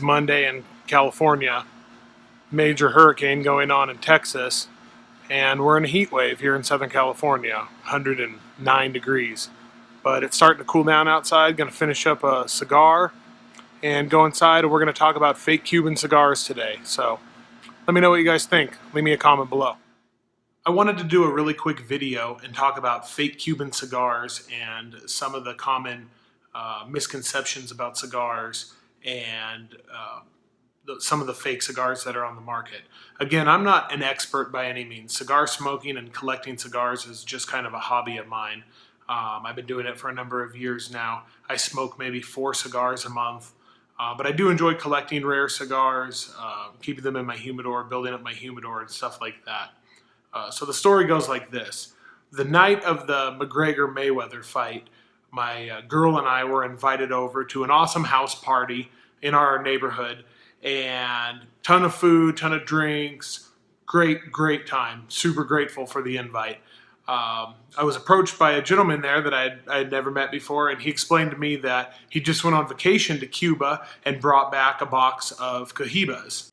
Monday in California, major hurricane going on in Texas, and we're in a heat wave here in Southern California, 109 degrees. But it's starting to cool down outside. Going to finish up a cigar and go inside, and we're going to talk about fake Cuban cigars today. So let me know what you guys think. Leave me a comment below. I wanted to do a really quick video and talk about fake Cuban cigars and some of the common misconceptions about cigars and some of the fake cigars that are on the market. Again, I'm not an expert by any means. Cigar smoking and collecting cigars is just kind of a hobby of mine. I've been doing it for a number of years now. I smoke maybe 4 cigars a month, but I do enjoy collecting rare cigars, keeping them in my humidor, building up my humidor and stuff like that. So the story goes like this. The night of the McGregor-Mayweather fight, my girl and I were invited over to an awesome house party in our neighborhood, and ton of food, ton of drinks, great time. Super grateful for the invite. I was approached by a gentleman there that I had never met before, and he explained to me that he just went on vacation to Cuba and brought back a box of Cohibas.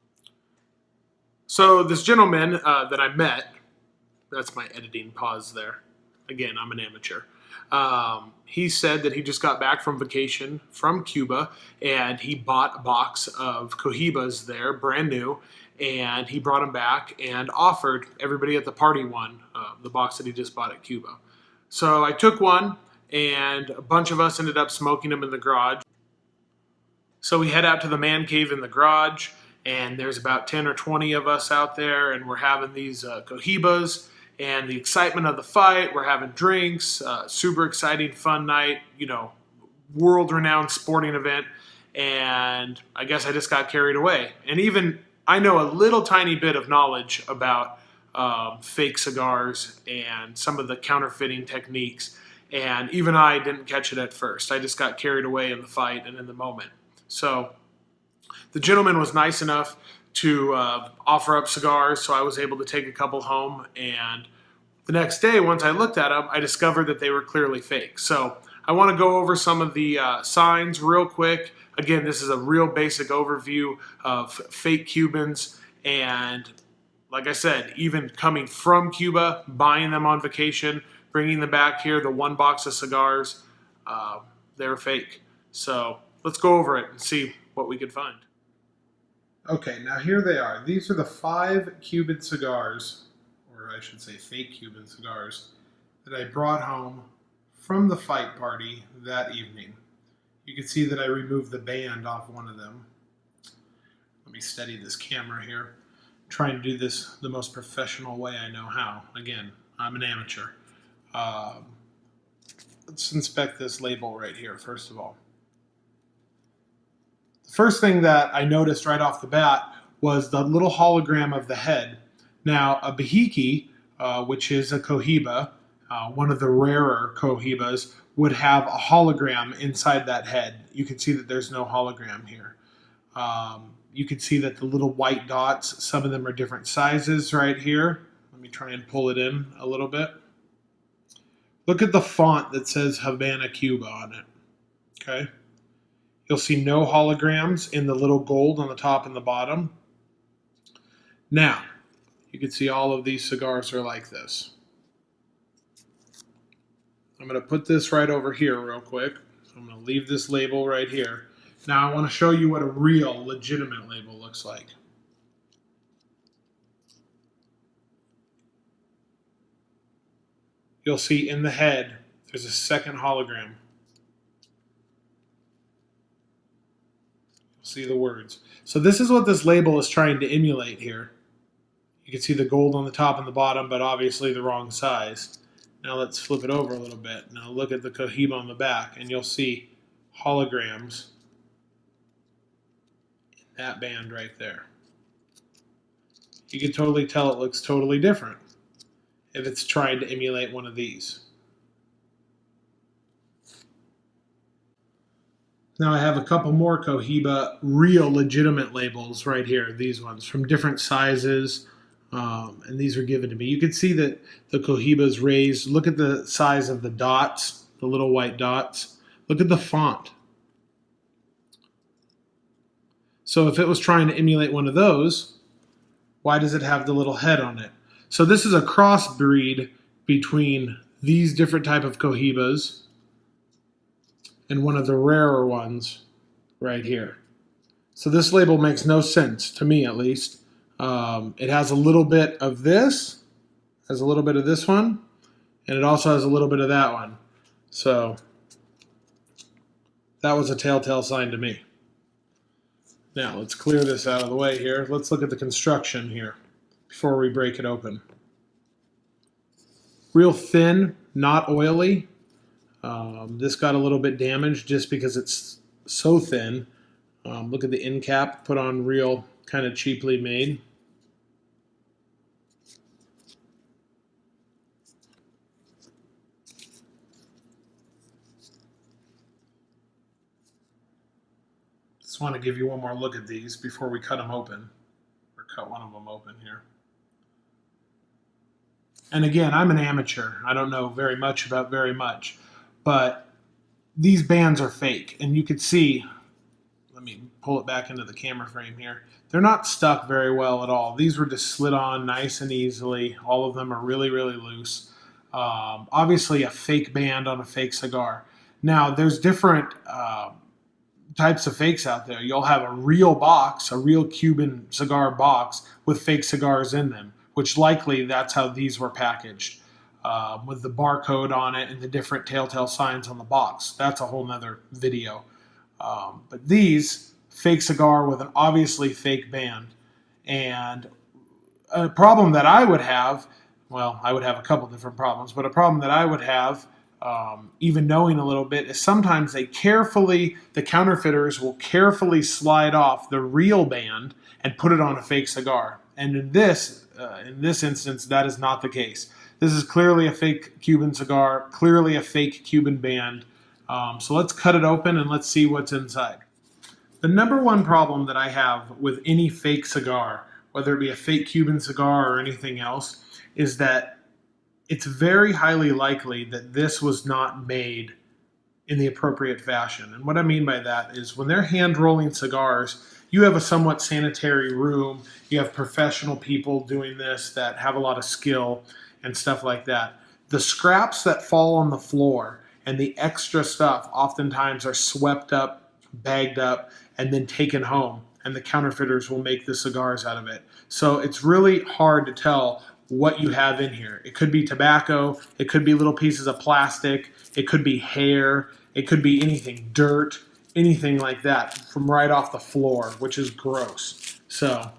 So this gentleman that I met, that's my editing pause there. Again, I'm an amateur. He said that he just got back from vacation from Cuba, and he bought a box of Cohibas there, brand new, and he brought them back and offered everybody at the party one, the box that he just bought at Cuba. So I took one, and a bunch of us ended up smoking them in the garage. So we head out to the man cave in the garage, and there's about 10 or 20 of us out there, and we're having these Cohibas. And the excitement of the fight, we're having drinks, super exciting, fun night, you know, world-renowned sporting event. And I guess I just got carried away. And even I know a little tiny bit of knowledge about fake cigars and some of the counterfeiting techniques. And even I didn't catch it at first. I just got carried away in the fight and in the moment. So the gentleman was nice enough to offer up cigars, so I was able to take a couple home, and the next day, once I looked at them, I discovered that they were clearly fake. So I want to go over some of the signs real quick. Again, this is a real basic overview of fake Cubans, and like I said, even coming from Cuba, buying them on vacation, bringing them back here, the one box of cigars, they were fake. So let's go over it and see what we could find. Okay, now here they are. These are the 5 Cuban cigars, or I should say fake Cuban cigars, that I brought home from the fight party that evening. You can see that I removed the band off one of them. Let me steady this camera here. I'm trying to do this the most professional way I know how. Again, I'm an amateur. Let's inspect this label right here, first of all. First thing that I noticed right off the bat was the little hologram of the head. Now, a Bahiki, which is a Cohiba, one of the rarer Cohibas, would have a hologram inside that head. You can see that there's no hologram here. You can see that the little white dots, some of them are different sizes right here. Let me try and pull it in a little bit. Look at the font that says Havana, Cuba on it. Okay. You'll see no holograms in the little gold on the top and the bottom. Now, you can see all of these cigars are like this. I'm going to put this right over here real quick. So I'm going to leave this label right here. Now I want to show you what a real, legitimate label looks like. You'll see in the head, there's a second hologram. See the words. So this is what this label is trying to emulate here. You can see the gold on the top and the bottom, but obviously the wrong size. Now let's flip it over a little bit. Now look at the Cohiba on the back, and you'll see holograms in that band right there. You can totally tell it looks totally different if it's trying to emulate one of these. Now I have a couple more Cohiba real legitimate labels right here, these ones, from different sizes, and these were given to me. You can see that the Cohiba is raised. Look at the size of the dots, the little white dots. Look at the font. So if it was trying to emulate one of those, why does it have the little head on it? So this is a crossbreed between these different type of Cohibas and one of the rarer ones right here. So this label makes no sense, to me at least. It has a little bit of this, has a little bit of this one, and it also has a little bit of that one. So that was a telltale sign to me. Now let's clear this out of the way here. Let's look at the construction here before we break it open. Real thin, not oily. This got a little bit damaged just because it's so thin. Look at the end cap, put on real kind of cheaply made. Just want to give you one more look at these before we cut them open, or cut one of them open here. And again, I'm an amateur. I don't know very much about very much, but these bands are fake, and you could see, let me pull it back into the camera frame here. They're not stuck very well at all. These were just slid on nice and easily. All of them are really, really loose. Obviously a fake band on a fake cigar. Now, there's different types of fakes out there. You'll have a real box, a real Cuban cigar box with fake cigars in them, which likely that's how these were packaged, with the barcode on it and the different telltale signs on the box. That's a whole nother video. But these, fake cigar with an obviously fake band. And a problem that I would have, well, I would have a couple different problems, but a problem that I would have, even knowing a little bit, is sometimes the counterfeiters will carefully slide off the real band and put it on a fake cigar. And in this instance, that is not the case. This is clearly a fake Cuban cigar, clearly a fake Cuban band. So let's cut it open and let's see what's inside. The number one problem that I have with any fake cigar, whether it be a fake Cuban cigar or anything else, is that it's very highly likely that this was not made in the appropriate fashion. And what I mean by that is when they're hand rolling cigars, you have a somewhat sanitary room, you have professional people doing this that have a lot of skill and stuff like that. The scraps that fall on the floor and the extra stuff oftentimes are swept up, bagged up, and then taken home, and the counterfeiters will make the cigars out of it. So it's really hard to tell what you have in here. It could be tobacco, it could be little pieces of plastic, it could be hair, it could be anything, dirt, anything like that from right off the floor, which is gross. So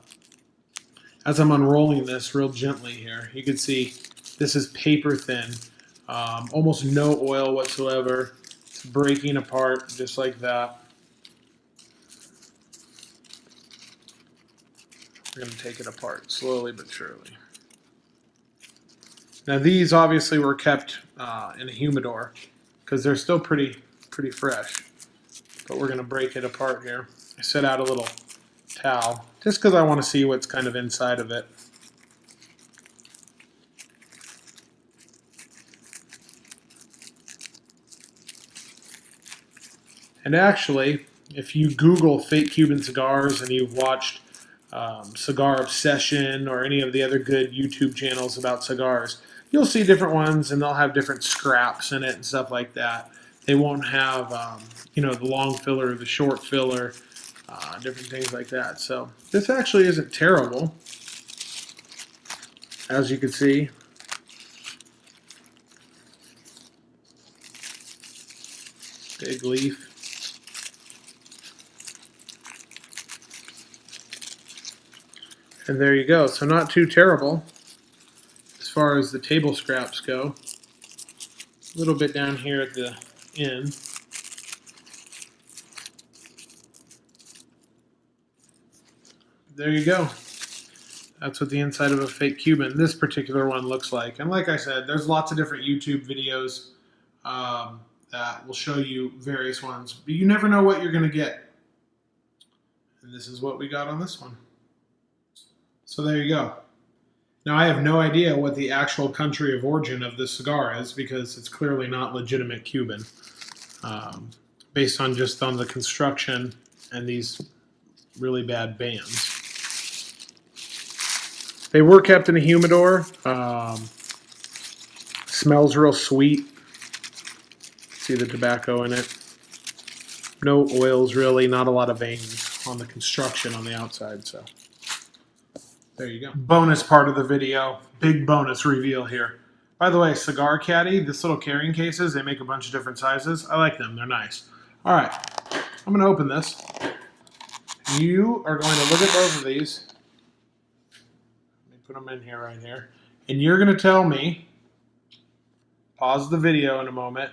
as I'm unrolling this real gently here, you can see this is paper thin, almost no oil whatsoever. It's breaking apart just like that. We're going to take it apart slowly but surely. Now these obviously were kept in a humidor because they're still pretty fresh. But we're going to break it apart here. I set out a little towel just because I want to see what's kind of inside of it. And actually, if you Google fake Cuban cigars and you've watched Cigar Obsession or any of the other good YouTube channels about cigars, you'll see different ones and they'll have different scraps in it and stuff like that. They won't have, the long filler, the short filler, different things like that. So this actually isn't terrible, as you can see. Big leaf. And there you go. So not too terrible as far as the table scraps go. A little bit down here at the end. There you go. That's what the inside of a fake Cuban, this particular one, looks like. And like I said, there's lots of different YouTube videos that will show you various ones, but you never know what you're going to get. And this is what we got on this one. So there you go. Now I have no idea what the actual country of origin of this cigar is because it's clearly not legitimate Cuban, based on just on the construction and these really bad bands. They were kept in a humidor. Smells real sweet. See the tobacco in it. No oils really, not a lot of veins on the construction on the outside, so there you go. Bonus part of the video, big bonus reveal here. By the way, cigar caddy, this little carrying cases, they make a bunch of different sizes. I like them, they're nice. All right, I'm gonna open this. You are going to look at both of these. Let me put them in here, right here. And you're gonna tell me, pause the video in a moment,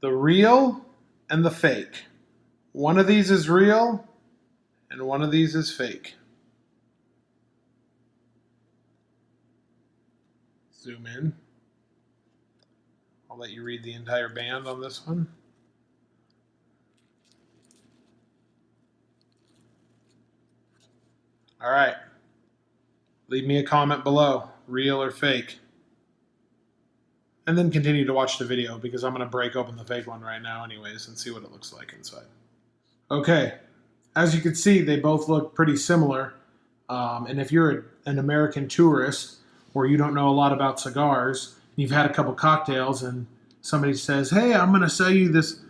the real and the fake. One of these is real and one of these is fake. Zoom in. I'll let you read the entire band on this one. All right. Leave me a comment below, real or fake. And then continue to watch the video because I'm going to break open the fake one right now anyways and see what it looks like inside. Okay, as you can see, they both look pretty similar. And if you're an American tourist or you don't know a lot about cigars, you've had a couple cocktails and somebody says, hey, I'm going to sell you this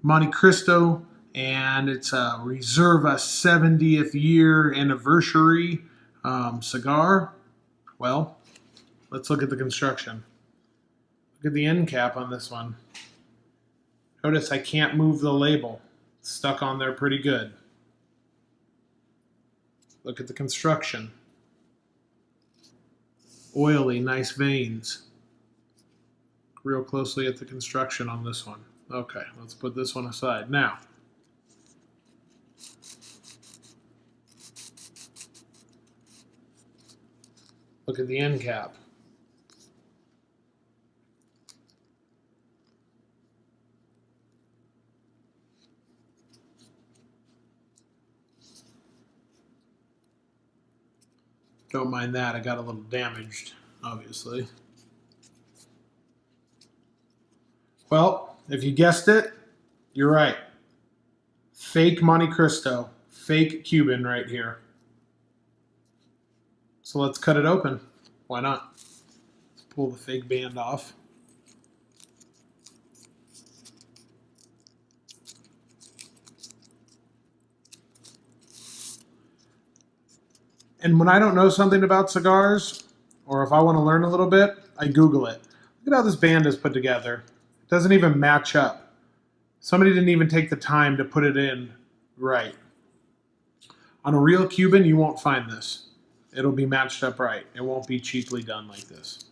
Montecristo and it's a Reserva 70th year anniversary cigar. Well, let's look at the construction. Look at the end cap on this one. Notice I can't move the label. It's stuck on there pretty good. Look at the construction. Oily, nice veins. Real closely at the construction on this one. Okay, let's put this one aside. Now, look at the end cap. Don't mind that, I got a little damaged, obviously. Well, if you guessed it, you're right. Fake Montecristo, fake Cuban right here. So let's cut it open. Why not? Let's pull the fake band off. And when I don't know something about cigars, or if I want to learn a little bit, I Google it. Look at how this band is put together. It doesn't even match up. Somebody didn't even take the time to put it in right. On a real Cuban, you won't find this. It'll be matched up right. It won't be cheaply done like this.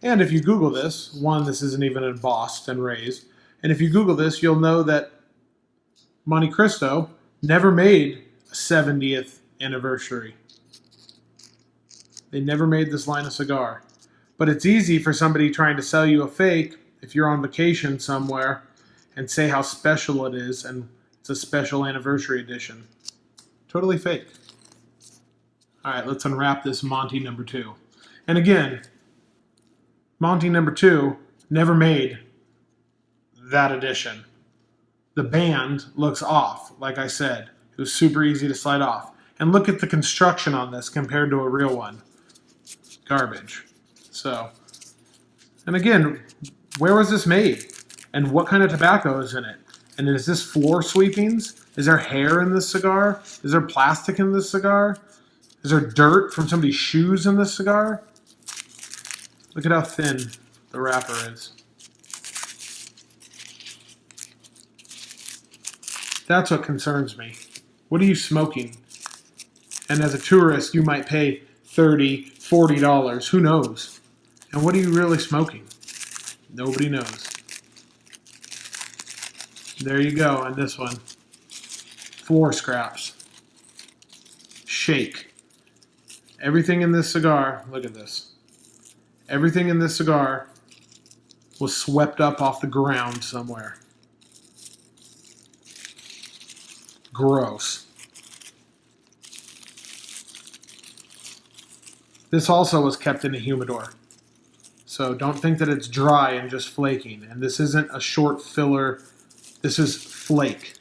And if you Google this, one, this isn't even embossed and raised. And if you Google this, you'll know that Montecristo never made a 70th anniversary. They never made this line of cigar. But it's easy for somebody trying to sell you a fake if you're on vacation somewhere and say how special it is and it's a special anniversary edition. Totally fake. All right, let's unwrap this Monte number 2. And again, Monte number 2 never made that edition. The band looks off, like I said. It was super easy to slide off. And look at the construction on this compared to a real one. Garbage. So, and again, where was this made? And what kind of tobacco is in it? And is this floor sweepings? Is there hair in this cigar? Is there plastic in this cigar? Is there dirt from somebody's shoes in this cigar? Look at how thin the wrapper is. That's what concerns me. What are you smoking? And as a tourist, you might pay $30, $40, who knows? And what are you really smoking? Nobody knows. There you go on this one. Floor scraps. Shake. Everything in this cigar, look at this. Everything in this cigar was swept up off the ground somewhere. Gross. This also was kept in a humidor. So don't think that it's dry and just flaking. And this isn't a short filler. This is flake.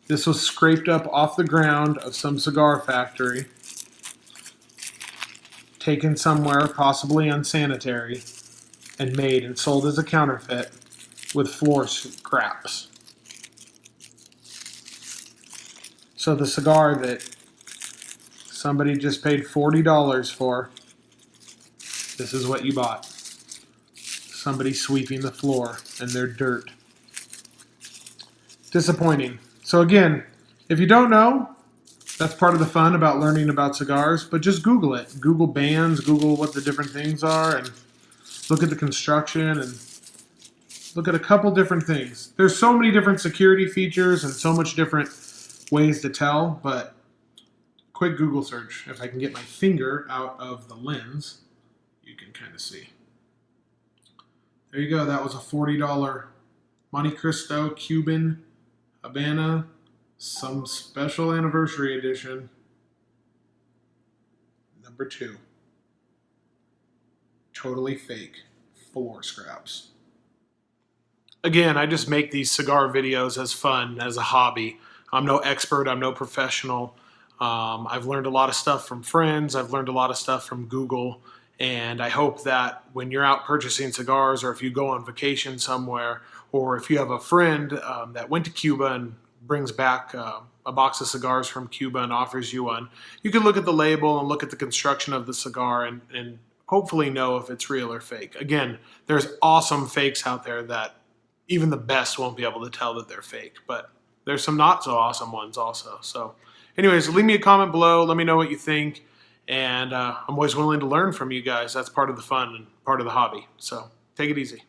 This was scraped up off the ground of some cigar factory, taken somewhere possibly unsanitary, and made and sold as a counterfeit with floor scraps. So the cigar that somebody just paid $40 for, this is what you bought. Somebody sweeping the floor and their dirt. Disappointing. So again, if you don't know, that's part of the fun about learning about cigars, but just Google it. Google bands, Google what the different things are, and look at the construction and look at a couple different things. There's so many different security features and so much different ways to tell, but quick Google search. If I can get my finger out of the lens, you can kind of see. There you go. That was a $40 Montecristo Cuban Habana, some special anniversary edition, number 2. Totally fake floor scraps. Again, I just make these cigar videos as fun, as a hobby. I'm no expert, I'm no professional. I've learned a lot of stuff from friends, I've learned a lot of stuff from Google, and I hope that when you're out purchasing cigars, or if you go on vacation somewhere, or if you have a friend that went to Cuba and brings back a box of cigars from Cuba and offers you one, you can look at the label and look at the construction of the cigar and hopefully know if it's real or fake. Again, there's awesome fakes out there that even the best won't be able to tell that they're fake, but there's some not so awesome ones also. So anyways, leave me a comment below. Let me know what you think. And I'm always willing to learn from you guys. That's part of the fun and part of the hobby. So take it easy.